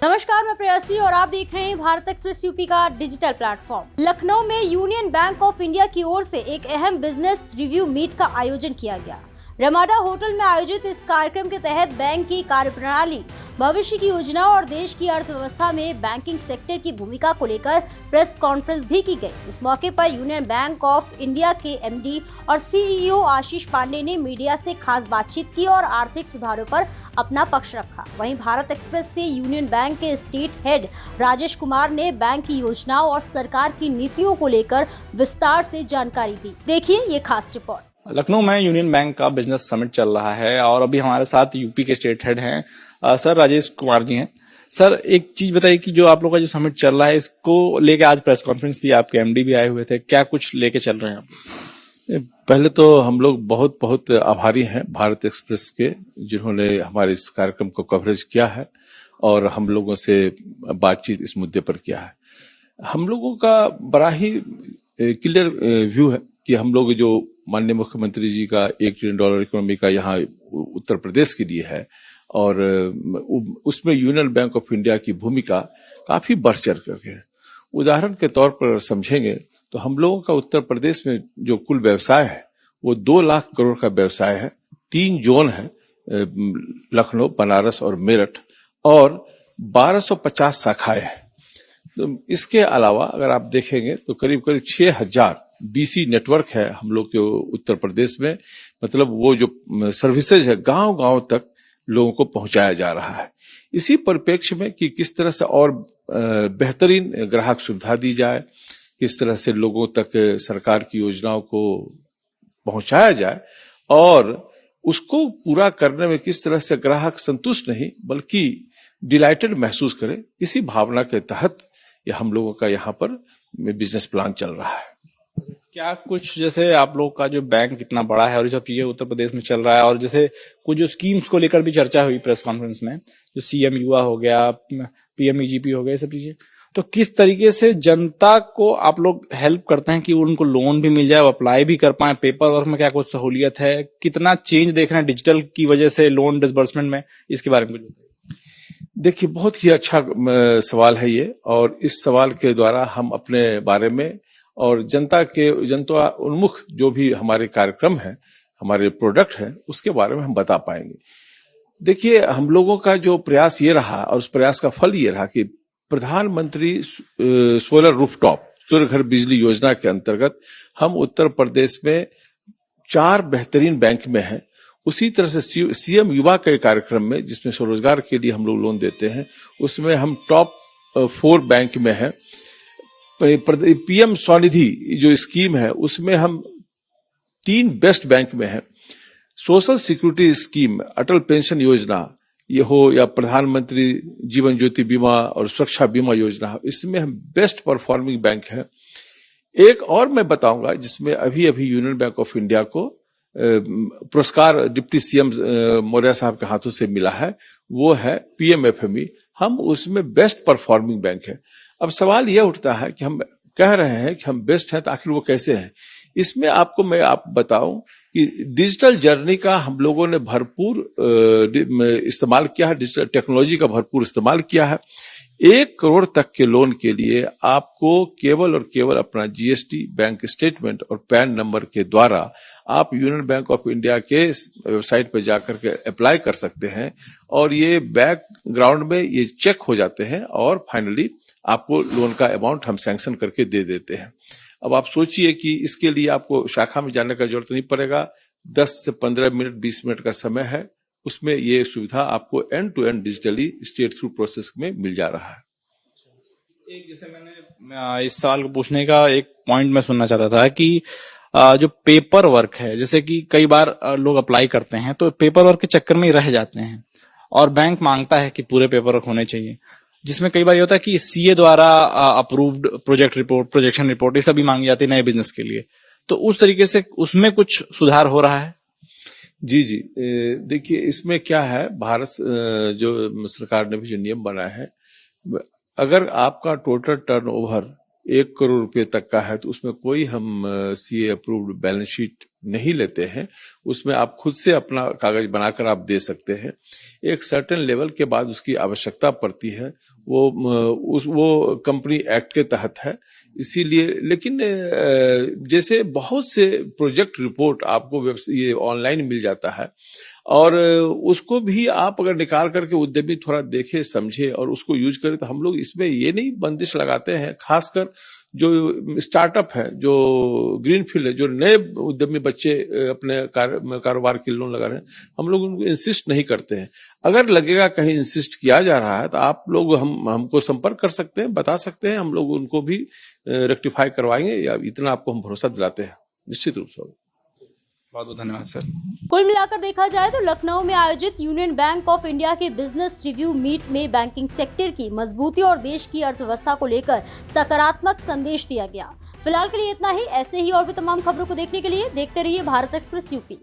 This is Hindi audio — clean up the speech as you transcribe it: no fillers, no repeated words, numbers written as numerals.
नमस्कार, मैं प्रेयसी और आप देख रहे हैं भारत एक्सप्रेस यूपी का डिजिटल प्लेटफॉर्म। लखनऊ में यूनियन बैंक ऑफ इंडिया की ओर से एक अहम बिजनेस रिव्यू मीट का आयोजन किया गया। रमाडा होटल में आयोजित इस कार्यक्रम के तहत बैंक की कार्यप्रणाली, भविष्य की योजना और देश की अर्थव्यवस्था में बैंकिंग सेक्टर की भूमिका को लेकर प्रेस कॉन्फ्रेंस भी की गई। इस मौके पर यूनियन बैंक ऑफ इंडिया के एमडी और सीईओ आशीष पांडे ने मीडिया से खास बातचीत की और आर्थिक सुधारों पर अपना पक्ष रखा। वहीं भारत एक्सप्रेस से यूनियन बैंक के स्टेट हेड राजेश कुमार ने बैंक की योजनाओं और सरकार की नीतियों को लेकर विस्तार से जानकारी दी। देखिए ये खास रिपोर्ट। लखनऊ में यूनियन बैंक का बिजनेस समिट चल रहा है और अभी हमारे साथ यूपी के स्टेट हेड हैं सर राजेश कुमार जी हैं। सर, एक चीज बताइए कि जो आप लोग का जो समिट चल रहा है, इसको लेके आज प्रेस कॉन्फ्रेंस थी, आपके एमडी भी आए हुए थे, क्या कुछ लेके चल रहे हैं आप? पहले तो हम लोग बहुत बहुत आभारी हैं भारत एक्सप्रेस के, जिन्होंने हमारे इस कार्यक्रम को कवरेज किया है और हम लोगों से बातचीत इस मुद्दे पर किया है। हम लोगों का बड़ा ही क्लियर व्यू है कि हम लोग जो माननीय मुख्यमंत्री जी का $1 ट्रिलियन इकोनॉमी का यहाँ उत्तर प्रदेश के लिए है और उसमें यूनियन बैंक ऑफ इंडिया की भूमिका काफी बढ़ चढ़ करके है। उदाहरण के तौर पर समझेंगे तो हम लोगों का उत्तर प्रदेश में जो कुल व्यवसाय है वो 2 लाख करोड़ का व्यवसाय है। 3 जोन है, लखनऊ, बनारस और मेरठ, और 1250 शाखाएं हैं। तो इसके अलावा अगर आप देखेंगे तो करीब करीब 6000 बीसी नेटवर्क है हम लोग के उत्तर प्रदेश में। मतलब वो जो सर्विसेज है गांव गांव तक लोगों को पहुंचाया जा रहा है। इसी परिप्रेक्ष्य में कि किस तरह से और बेहतरीन ग्राहक सुविधा दी जाए, किस तरह से लोगों तक सरकार की योजनाओं को पहुंचाया जाए और उसको पूरा करने में किस तरह से ग्राहक संतुष्ट नहीं बल्कि डिलाइटेड महसूस करे, इसी भावना के तहत ये हम लोगों का यहाँ पर बिजनेस प्लान चल रहा है। क्या कुछ, जैसे आप लोग का जो बैंक इतना बड़ा है और ये सब चीजें उत्तर प्रदेश में चल रहा है, और जैसे कुछ जो स्कीम्स को लेकर भी चर्चा हुई प्रेस कॉन्फ्रेंस में, जो सीएम युवा हो गया, पीएमईजीपी हो गया, ये सब चीजें, तो किस तरीके से जनता को आप लोग हेल्प करते हैं कि उनको लोन भी मिल जाए, वो अप्लाई भी कर पाए, पेपर वर्क में क्या कुछ सहूलियत है, कितना चेंज देख रहे हैं डिजिटल की वजह से लोन डिसबर्समेंट में, इसके बारे में कुछ बताइए। देखिए, बहुत ही अच्छा सवाल है ये, और इस सवाल के द्वारा हम अपने बारे में और जनता उन्मुख जो भी हमारे कार्यक्रम है, हमारे प्रोडक्ट है, उसके बारे में हम बता पाएंगे। देखिए, हम लोगों का जो प्रयास ये रहा और उस प्रयास का फल ये रहा कि प्रधानमंत्री सोलर रूफटॉप सूर्य घर बिजली योजना के अंतर्गत हम उत्तर प्रदेश में 4 बेहतरीन बैंक में हैं। उसी तरह से सीएम युवा के कार्यक्रम में, जिसमें स्वरोजगार के लिए हम लोग लोन देते हैं, उसमें हम टॉप 4 बैंक में हैं। पीएम स्वनिधि जो स्कीम है उसमें हम 3 बेस्ट बैंक में हैं। सोशल सिक्योरिटी स्कीम, अटल पेंशन योजना ये हो या प्रधानमंत्री जीवन ज्योति बीमा और सुरक्षा बीमा योजना, इसमें हम बेस्ट परफॉर्मिंग बैंक है। एक और मैं बताऊंगा जिसमें अभी अभी यूनियन बैंक ऑफ इंडिया को पुरस्कार डिप्टी सीएम मौर्य साहब के हाथों से मिला है, वो है पीएमएफएमई। हम उसमें बेस्ट परफॉर्मिंग बैंक है। अब सवाल यह उठता है कि हम कह रहे हैं कि हम बेस्ट हैं, तो आखिर वो कैसे हैं? इसमें आपको मैं बताऊं कि डिजिटल जर्नी का हम लोगों ने भरपूर इस्तेमाल किया है, डिजिटल टेक्नोलॉजी का भरपूर इस्तेमाल किया है। 1 करोड़ तक के लोन के लिए आपको केवल और केवल अपना जीएसटी, बैंक स्टेटमेंट और पैन नंबर के द्वारा आप यूनियन बैंक ऑफ इंडिया के वेबसाइट पर जाकर के अप्लाई कर सकते हैं और ये बैकग्राउंड में ये चेक हो जाते हैं और फाइनली आपको लोन का अमाउंट हम सैंक्शन करके दे देते हैं। अब आप सोचिए कि इसके लिए आपको शाखा में जाने का जरूरत नहीं पड़ेगा। 10 से 15 मिनट, 20 मिनट का समय है, उसमें ये सुविधा आपको end to end digitally straight through process में मिल जा रहा है। एक जैसे मैंने इस सवाल को पूछने का एक पॉइंट मैं सुनना चाहता था कि जो पेपर वर्क है, जैसे कि कई बार लोग अप्लाई करते हैं तो पेपर वर्क के चक्कर में ही रह जाते हैं और बैंक मांगता है कि पूरे पेपर वर्क होने चाहिए, जिसमें कई बार ये होता है कि सीए द्वारा approved project report, projection report, ये सभी मांगी जाती है नए बिजनेस के लिए। तो उस तरीके से उसमें कुछ सुधार हो रहा है? जी जी, देखिए इसमें क्या है, भारत जो सरकार ने भी जो नियम बनाया है, अगर आपका टोटल टर्नओवर 1 करोड़ रुपए तक का है तो उसमें कोई हम सीए अप्रूव्ड बैलेंस शीट नहीं लेते हैं। उसमें आप खुद से अपना कागज बनाकर आप दे सकते हैं। एक सर्टेन लेवल के बाद उसकी आवश्यकता पड़ती है, वो कंपनी एक्ट के तहत है। इसीलिए लेकिन जैसे बहुत से प्रोजेक्ट रिपोर्ट आपको ये ऑनलाइन मिल जाता है और उसको भी आप अगर निकाल करके उद्यमी थोड़ा देखे समझे और उसको यूज करे, तो हम लोग इसमें ये नहीं बंदिश लगाते हैं। खासकर जो स्टार्टअप है, जो ग्रीनफील्ड है, जो नए उद्यमी बच्चे अपने कारोबार के लोन लगा रहे हैं, हम लोग उनको इंसिस्ट नहीं करते हैं। अगर लगेगा कहीं इंसिस्ट किया जा रहा है तो आप लोग हमको संपर्क कर सकते हैं, बता सकते हैं, हम लोग उनको भी रेक्टिफाई करवाएंगे, या इतना आपको हम भरोसा दिलाते हैं निश्चित रूप से। बहुत बहुत धन्यवाद सर। कुल मिलाकर देखा जाए तो लखनऊ में आयोजित यूनियन बैंक ऑफ इंडिया के बिजनेस रिव्यू मीट में बैंकिंग सेक्टर की मजबूती और देश की अर्थव्यवस्था को लेकर सकारात्मक संदेश दिया गया। फिलहाल के लिए इतना ही। ऐसे ही और भी तमाम खबरों को देखने के लिए देखते रहिए भारत एक्सप्रेस यूपी।